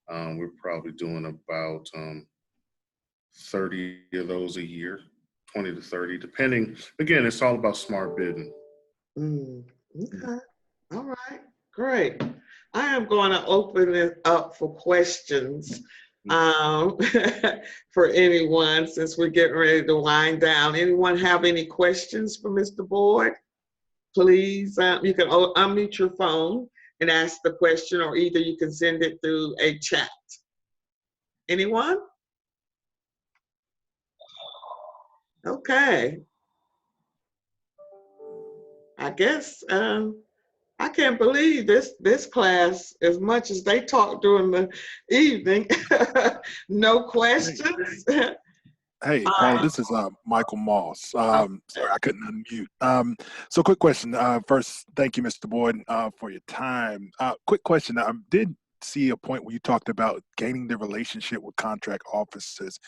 we're probably doing about 30 of those a year, 20 to 30, depending. Again, it's all about smart bidding. Okay. All right. Great. I am going to open it up for questions. um, for anyone, since we're getting ready to wind down. Anyone have any questions for Mr. Boyd? Please, you can unmute your phone and ask the question, or either you can send it through a chat. Anyone? Okay. I guess I can't believe this class, as much as they talk during the evening. No questions. Hey, Paula, this is Michael Moss. Sorry, I couldn't unmute. So quick question. First, thank you, Mr. Boyd, for your time. Quick question. I did see a point where you talked about gaining the relationship with contract officers.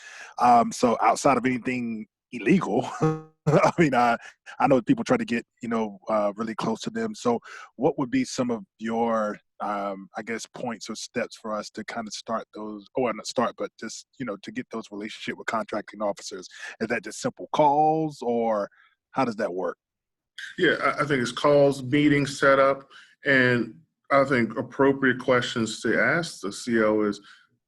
So outside of anything illegal, I mean, I know people try to get, really close to them. So what would be some of your I guess points or steps for us to kind of start those, or not start, but just, to get those relationship with contracting officers? Is that just simple calls, or how does that work? Yeah, I think it's calls, meetings set up, and I think appropriate questions to ask the CO is,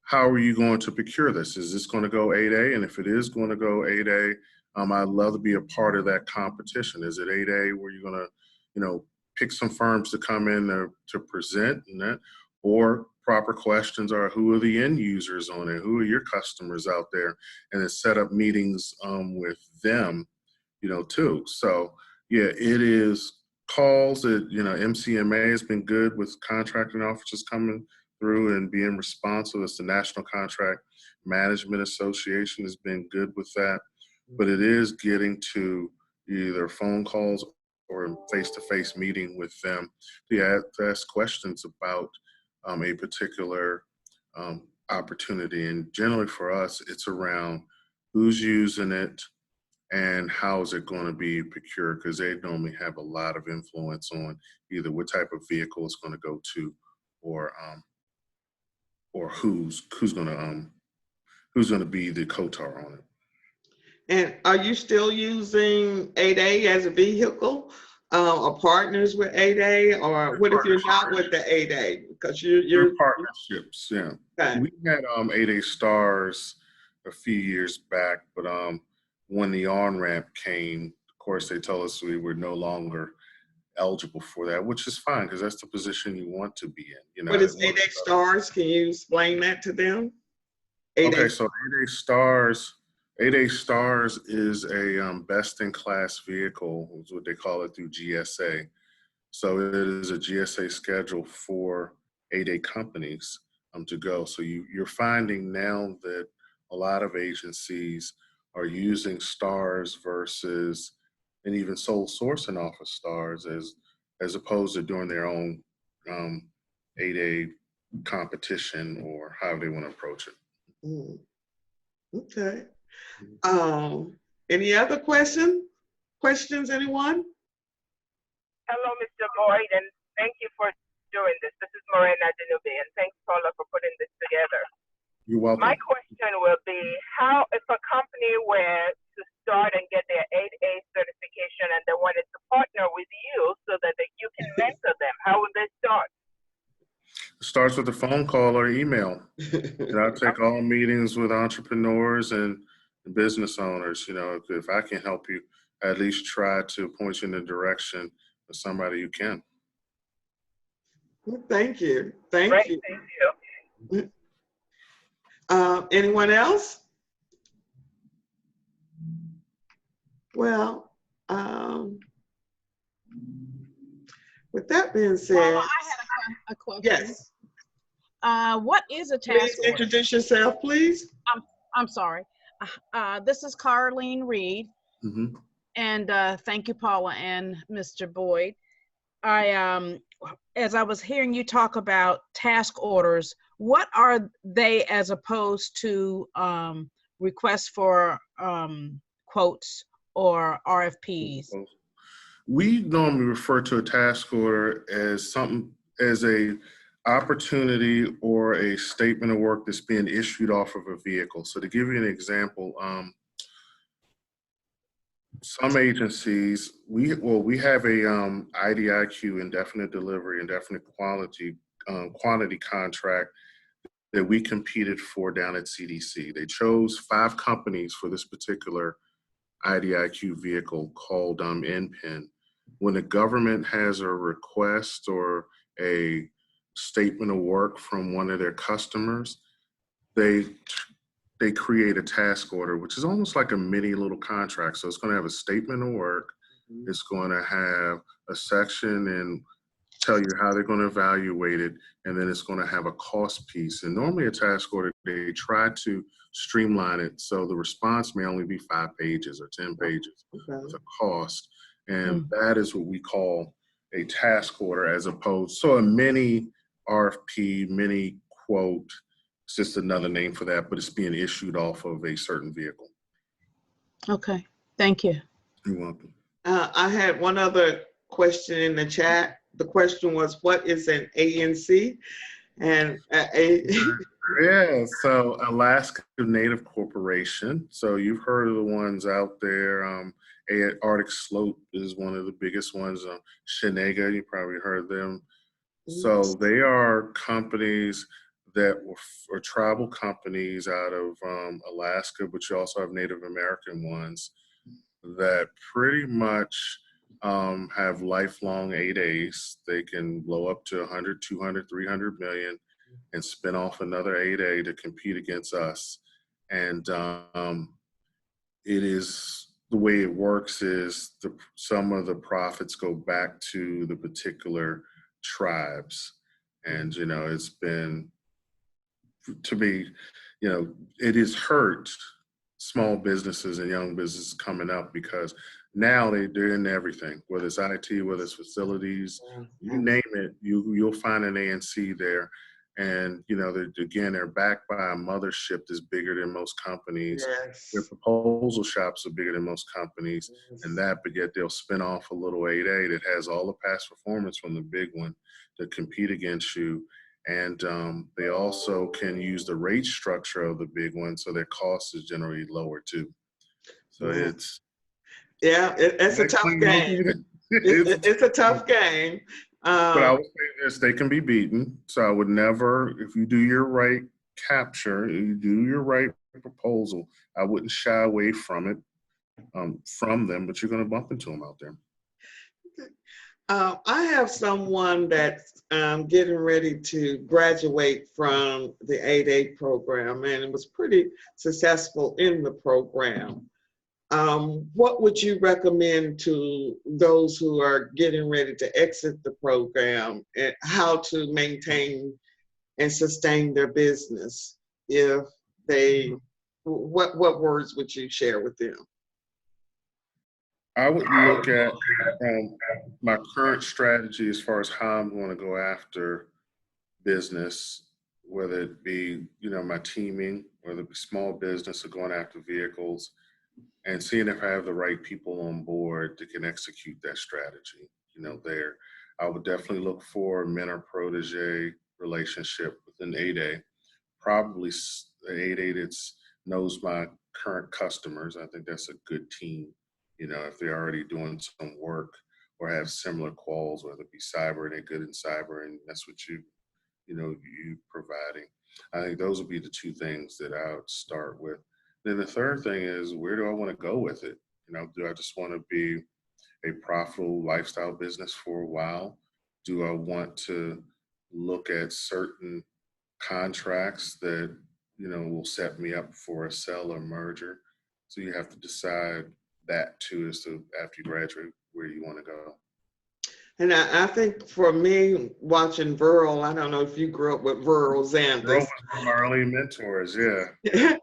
how are you going to procure this? Is this going to go 8A? And if it is going to go 8A, I'd love to be a part of that competition. Is it 8A where you're going to, pick some firms to come in to present, and that, or proper questions are, who are the end users on it? Who are your customers out there? And then set up meetings with them, too. So yeah, it is calls that, MCMA has been good with contracting officers coming through and being responsive. It's the National Contract Management Association has been good with that. But it is getting to either phone calls or a face-to-face meeting with them to ask questions about a particular opportunity. And generally for us, it's around who's using it and how is it going to be procured, because they normally have a lot of influence on either what type of vehicle it's going to go to, or who's going to be the COTAR on it. And are you still using 8A as a vehicle, or partners with 8A, or what if you're not with the 8A? Because you're partnerships, yeah. Okay. We had 8A stars a few years back, but when the on-ramp came, of course, they told us we were no longer eligible for that, which is fine, because that's the position you want to be in. What is 8A stars? Can you explain that to them? 8A. Okay, so 8A stars is a best-in-class vehicle, is what they call it, through GSA. So it is a GSA schedule for 8A companies to go. So you're finding now that a lot of agencies are using stars versus, and even sole sourcing off of stars as opposed to doing their own 8A competition, or how they want to approach it. Okay. Any other questions, anyone? Hello, Mr. Boyd, and thank you for doing this. This is Morena Denube, and thanks, Paula, for putting this together. You're welcome. My question will be, how, if a company were to start and get their 8A certification and they wanted to partner with you so that you can mentor them, how would they start? It starts with a phone call or email. I take all meetings with entrepreneurs and business owners. If I can help you, at least try to point you in the direction of somebody who can. Well, thank you. Thank Great, you. thank you. Anyone else? Well, with that being said, Well, I had a question. yes. What is a task Please order? introduce yourself, please. I'm sorry. This is Carlene Reed. Mm-hmm. And thank you, Paula and Mr. Boyd. As I was hearing you talk about task orders, what are they as opposed to requests for quotes or RFPs? We normally refer to a task order as a opportunity or a statement of work that's being issued off of a vehicle. So to give you an example, some agencies, we have a IDIQ, indefinite delivery, indefinite quantity contract that we competed for down at CDC. They chose 5 companies for this particular IDIQ vehicle called NPIN. When the government has a request or a statement of work from one of their customers, they create a task order, which is almost like a mini little contract. So it's going to have a statement of work. It's going to have a section and tell you how they're going to evaluate it, and then it's going to have a cost piece. And normally a task order, they try to streamline it so the response may only be 5 pages or 10 pages with a cost. And that is what we call a task order, as opposed, so a mini RFP, mini quote, it's just another name for that, but it's being issued off of a certain vehicle. Okay, thank you. You're welcome. I had one other question in the chat. The question was, what is an ANC? And yeah, so Alaska Native Corporation. So you've heard of the ones out there. Arctic Slope is one of the biggest ones. Shenega, you probably heard of them. So they are companies that were tribal companies out of Alaska, but you also have Native American ones that pretty much have lifelong 8As. They can blow up to 100, 200, 300 million and spin off another 8A to compete against us. And it is, the way it works is some of the profits go back to the particular tribes. And, you know, it's been, to me, you know, it has hurt small businesses and young businesses coming up, because now they're in everything, whether it's IT, whether it's facilities, you name it, you'll find an ANC there. And, you know, they're backed by a mothership that's bigger than most companies. Their proposal shops are bigger than most companies, and that, but yet they'll spin off a little 8A that has all the past performance from the big one to compete against you. And they also can use the rate structure of the big one, so their cost is generally lower too. So it's it's a tough game. It's a tough game. But I would say this: they can be beaten. So I would never, if you do your right capture, you do your right proposal, I wouldn't shy away from it, from them. But you're going to bump into them out there. I have someone that's getting ready to graduate from the 8A program, and it was pretty successful in the program. What would you recommend to those who are getting ready to exit the program, and how to maintain and sustain their business? If they, what words would you share with them? I would look at my current strategy as far as how I'm going to go after business, whether it be, you know, my teaming, whether it be small business or going after vehicles, and seeing if I have the right people on board that can execute that strategy. You know, I would definitely look for a mentor-protege relationship within 8A, probably an 8A that knows my current customers. I think that's a good team. You know, if they're already doing some work or have similar quals, whether it be cyber, and they're good in cyber, and that's what you providing. I think those would be the 2 things that I would start with. Then the third thing is, where do I want to go with it? You know, do I just want to be a profitable lifestyle business for a while? Do I want to look at certain contracts that, you know, will set me up for a sell or merger? So you have to decide that too, as to after you graduate, where you want to go. And I think for me, watching Verl, I don't know if you grew up with Verl Zanders. Verl was one of my early mentors, yeah.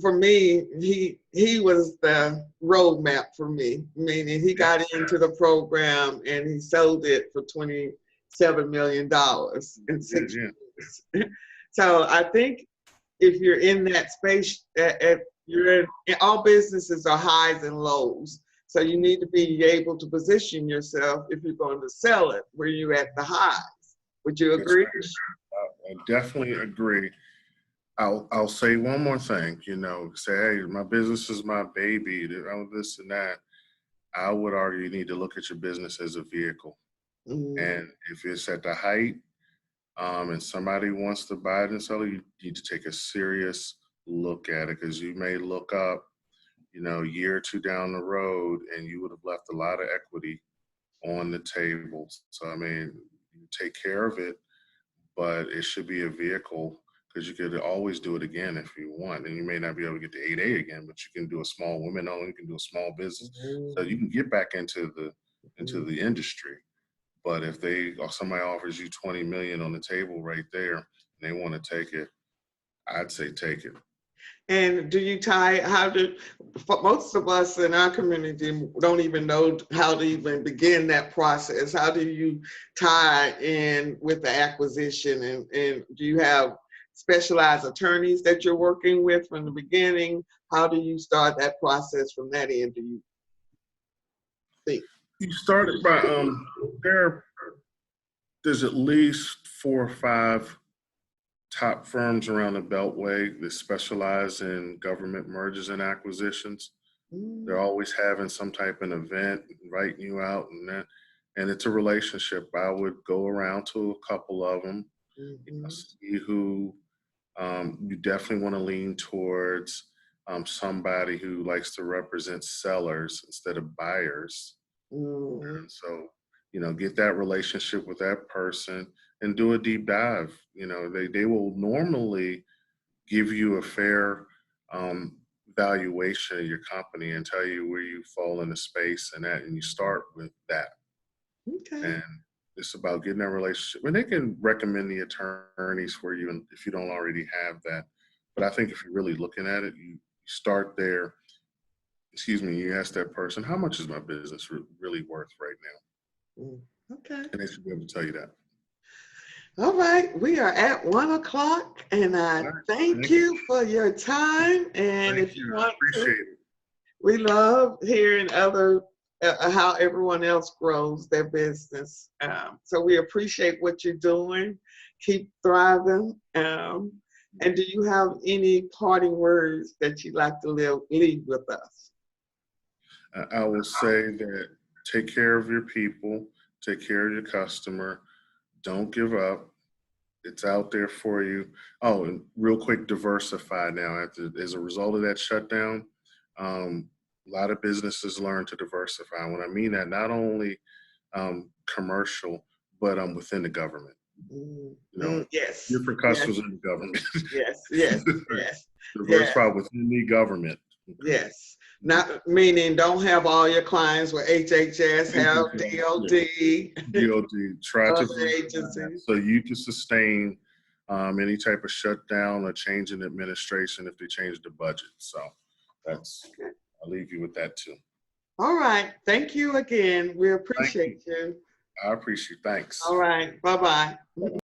For me, he was the roadmap for me, meaning he got into the program and he sold it for $27 million in 6 years. So I think if you're in that space, you're in all businesses are highs and lows. So you need to be able to position yourself, if you're going to sell it, where you're at the highs. Would you agree? I definitely agree. I'll say one more thing, you know, say, hey, my business is my baby, this and that. I would argue you need to look at your business as a vehicle. And if it's at the height, and somebody wants to buy it and sell it, you need to take a serious look at it, because you may look up, a year or two down the road, and you would have left a lot of equity on the table. So, I mean, you take care of it, but it should be a vehicle, because you could always do it again if you want. And you may not be able to get the 8A again, but you can do a small women owned, you can do a small business. So you can get back into the industry. But if somebody offers you 20 million on the table right there, and they want to take it, I'd say take it. And do you tie, for most of us in our community don't even know how to even begin that process. How do you tie in with the acquisition? And do you have specialized attorneys that you're working with from the beginning? How do you start that process from that end, do you think? You started by, there's at least 4 or 5 top firms around the Beltway that specialize in government mergers and acquisitions. They're always having some type of event, inviting you out, and it's a relationship. I would go around to a couple of them, see who you definitely want to lean towards somebody who likes to represent sellers instead of buyers. And so, get that relationship with that person and do a deep dive. They will normally give you a fair valuation of your company and tell you where you fall in the space and you start with that. Okay. And it's about getting that relationship. And they can recommend the attorneys for you if you don't already have that. But I think if you're really looking at it, you start there. You ask that person, how much is my business really worth right now? Okay. And they should be able to tell you that. All right, we are at 1 o'clock, and I thank you for your time. And Thank if you want appreciate to, it. we love hearing how everyone else grows their business. So we appreciate what you're doing. Keep thriving. And do you have any parting words that you'd like to leave with us? I will say that take care of your people, take care of your customer, don't give up. It's out there for you. Oh, and real quick, diversify now. As a result of that shutdown, a lot of businesses learn to diversify. When I mean that, not only commercial, but within the government. Yes. Different customers in the government. Yes. Diversify within the government. Yes. Not meaning don't have all your clients with HHS, have DOD. DOD, try to agencies. so you can sustain any type of shutdown or change in administration if they change the budget. So I'll leave you with that too. All right. Thank you again. We appreciate you. I appreciate you. Thanks. All right. Bye-bye.